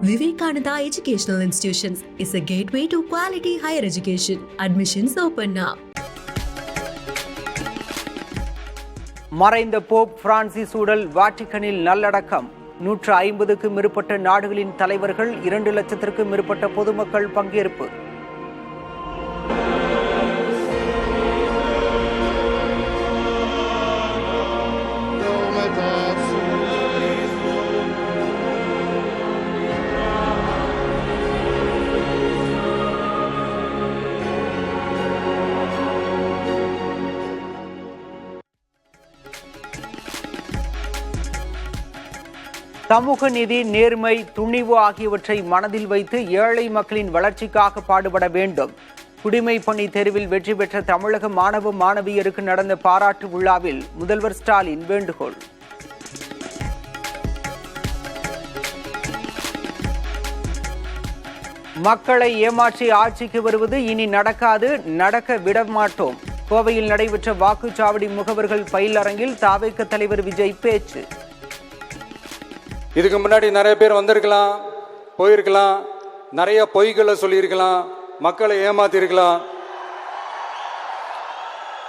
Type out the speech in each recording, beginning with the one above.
Vivekananda Educational Institutions is a gateway to quality higher education. Admissions open now. மறைந்த Pope Francis உடல் வாட்டிகனில் நல்லடக்கம். 150க்கும் மேற்பட்ட நாடுகளின் தலைவர்கள், 2 லட்சத்திற்கும் மேற்பட்ட பொதுமக்கள் பங்கேற்பு. சமூக நீதி, நேர்மை, துணிவு ஆகியவற்றை மனதில் வைத்து ஏழை மக்களின் வளர்ச்சிக்காக பாடுபட வேண்டும். குடிமை பணி தேர்வில் வெற்றி பெற்ற தமிழக மாணவ மாணவியருக்கு நடந்த பாராட்டு விழாவில் முதல்வர் ஸ்டாலின் வேண்டுகோள். மக்களை ஏமாற்றி ஆட்சிக்கு வருவது இனி நடக்காது, நடக்க விட மாட்டோம். கோவையில் நடைபெற்ற வாக்குச்சாவடி முகவர்கள் பயிலரங்கில் தவேக தலைவர் விஜய் பேச்சு. இதுக்கு முன்னாடி நிறைய பேர் வந்திருக்கலாம், போயிருக்கலாம், நிறைய பொய்களை சொல்லியிருக்கலாம், மக்களை ஏமாத்திருக்கலாம்,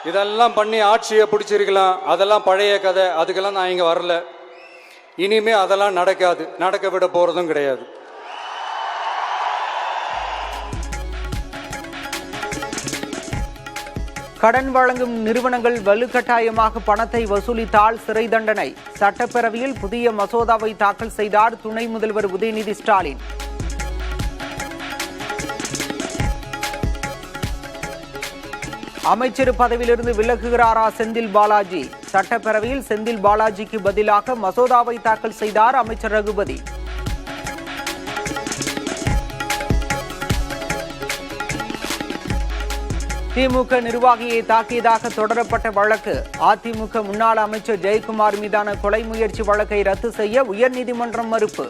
இதெல்லாம் பண்ணி ஆட்சியை பிடிச்சிருக்கலாம். அதெல்லாம் பழைய கதை, அதுக்கெல்லாம் நான் இங்கே வரல. இனிமே அதெல்லாம் நடக்காது, நடக்க விட போகிறதும் கிடையாது. கடன் வழங்கும் நிறுவனங்கள் வலுக்கட்டாயமாக பணத்தை வசூலித்தால் சிறை தண்டனை. சட்டப்பேரவையில் புதிய மசோதாவை தாக்கல் செய்தார் துணை முதல்வர் உதயநிதி ஸ்டாலின். அமைச்சர் பதவியிலிருந்து விலகுகிறாரா செந்தில் பாலாஜி? சட்டப்பேரவையில் செந்தில் பாலாஜிக்கு பதிலாக மசோதாவை தாக்கல் செய்தார் அமைச்சர் ரகுபதி. திமுக நிர்வாகியை தாக்கியதாக தொடரப்பட்ட வழக்கு. அதிமுக முன்னாள் அமைச்சர் ஜெயக்குமார் மீதான கொலை முயற்சி வழக்கை ரத்து செய்ய உயர்நீதிமன்றம் மறுப்பு.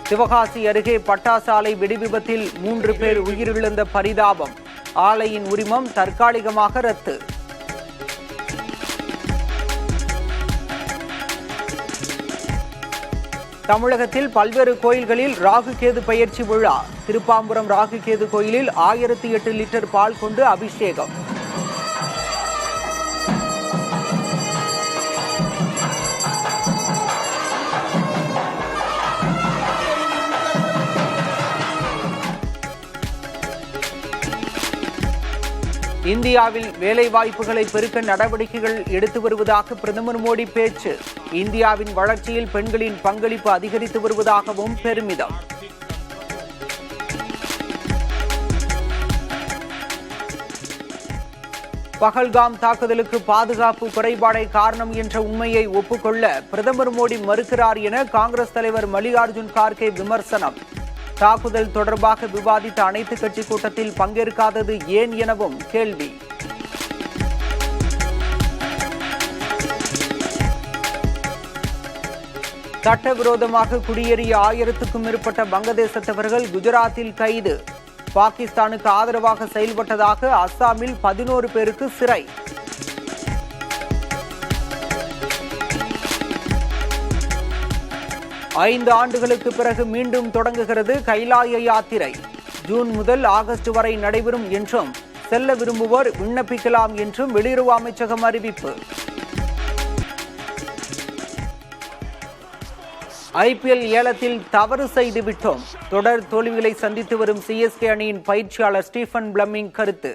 சிவகாசி அருகே பட்டாசு ஆலை வெடிவிபத்தில் 3 பேர் உயிரிழந்த பரிதாபம். ஆலையின் உரிமம் தற்காலிகமாக ரத்து. தமிழகத்தில் பல்வேறு கோயில்களில் ராகு கேது பயிற்சி விழா. திருப்பாம்புரம் ராகு கேது கோயிலில் 1008 லிட்டர் பால் கொண்டு அபிஷேகம். இந்தியாவில் வேலைவாய்ப்புகளை பெருக்க நடவடிக்கைகள் எடுத்து வருவதாக பிரதமர் மோடி பேச்சு. இந்தியாவின் வளர்ச்சியில் பெண்களின் பங்களிப்பு அதிகரித்து வருவதாகவும் பெருமிதம். பஹல்காம் தாக்குதலுக்கு பாதுகாப்பு குறைபாடே காரணம் என்ற உண்மையை ஒப்புக்கொள்ள பிரதமர் மோடி மறுக்கிறார் என காங்கிரஸ் தலைவர் மல்லிகார்ஜுன் கார்கே விமர்சனம். தாக்குதல் தொடர்பாக விவாதித்த அனைத்து கட்சி கூட்டத்தில் பங்கேற்காதது ஏன் எனவும் கேள்வி. சட்டவிரோதமாக குடியேறிய 1000க்கும் மேற்பட்ட வங்கதேசத்தவர்கள் குஜராத்தில் கைது. பாகிஸ்தானுக்கு ஆதரவாக செயல்பட்டதாக அஸ்ஸாமில் 11 பேருக்கு சிறை. ஐந்து ஆண்டுகளுக்கு பிறகு மீண்டும் தொடங்குகிறது கைலாய யாத்திரை. ஜூன் முதல் ஆகஸ்ட் வரை நடைபெறும் என்றும் செல்ல விரும்புவோர் விண்ணப்பிக்கலாம் என்றும் வெளியுறவு அமைச்சகம் அறிவிப்பு. IPL ஏலத்தில் தவறு செய்துவிட்டோம். தொடர் தோல்விகளை சந்தித்து வரும் CSK அணியின் பயிற்சியாளர் ஸ்டீஃபன் பிளமிங் கருத்து.